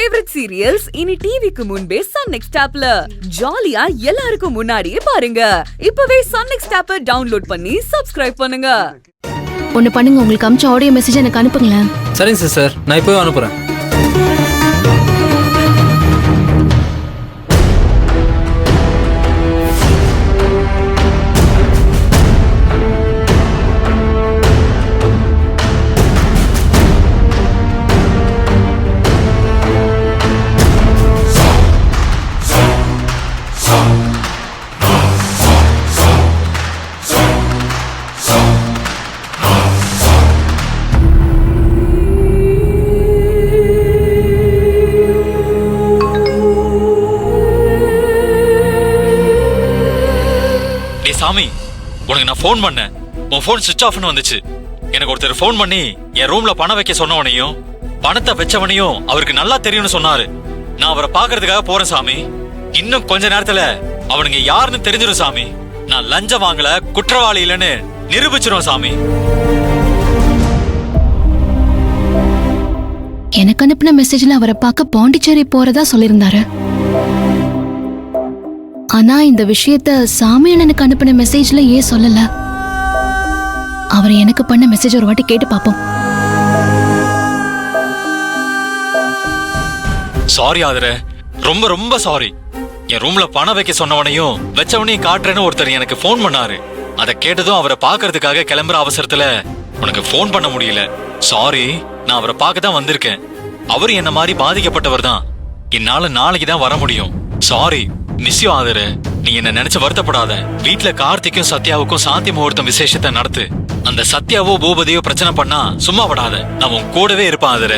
Favourite serials இனி டிவிக்கு முன்பே சன் நெக்ஸ்ட் ஆப்ல ஜாலியா எல்லாருக்கும் முன்னாடியே பாருங்க. இப்பவே சன் நெக்ஸ்ட் ஆப்பை டவுன்லோட் பண்ணி சப்ஸ்கிரைப் பண்ணுங்க. ஒன்னு பண்ணுங்க, உங்களுக்கு அனுப்பிச்ச ஆடியோ மெசேஜ் எனக்கு அனுப்புங்களேன். சரிங்க சிஸ்டர், நான் இப்போவே அனுப்புறேன். சாமி, உனக்கு நான் ஃபோன் பண்ணேன். உன் ஃபோன் சுவிட்ச் ஆஃப்னு வந்துச்சு. எனக்கு ஒருத்தர் ஃபோன் பண்ணி என் ரூம்ல பணம் வைக்க சொன்னவனையும் பணத்தை வச்சவனையும் அவருக்கு நல்லா தெரியும்னு சொன்னாரு. நான் அவரை பாக்குறதுக்காக போறேன் சாமி. இன்னும் கொஞ்ச நேரத்துல அவனுங்க யாருன்னு தெரிஞ்சிடும் சாமி. நான் லஞ்சம் வாங்கல, குற்றவாளி இல்லைன்னு நிரூபிச்சிருவேன் சாமி. எனக்கு அனுப்பின மெசேஜ்ல அவரை பார்க்க பாண்டிச்சேரி போறதா சொல்லியிருந்தாரு. ஆனா இந்த விஷயத்த சாமி அண்ணனுக்கு அனுப்பின மெசேஜ்ல ஏன் சொல்லல? அவர் எனக்கு பண்ண மெசேஜ் ஒரு வாட்டி கேட்டு பாப்போம். சாரி ஆதர, ரொம்ப ரொம்ப சாரி. என் ரூம்ல பணம் வைக்க சொன்னவனையும் வச்சவனையும் காட்டுறேன்னு ஒருத்தர் எனக்கு ஃபோன் பண்ணாரு. அதை கேட்டதும் அவரை பாக்குறதுக்காக கிளம்புற அவசரத்துல உனக்கு ஃபோன் பண்ண முடியல. சாரி, நான் அவரை பார்க்க தான் வந்திருக்கேன். அவரு என்ன மாதிரி பாதிக்கப்பட்டவர் தான். என்னால நாளைக்கு தான் வர முடியும். சாரி, மிஸ் யூ ஆதர. நீ என்ன நினைச்சு வருத்தப்படாத. வீட்டுல கார்த்திக்கும் சத்யாவுக்கும் சாந்தி முகூர்த்தம் விசேஷத்தை நடத்து. அந்த சத்யாவோ பூபதியோ பிரச்சனை பண்ணா சும்மா விடாத. நான் உன் கூடவே இருப்பான் ஆதர.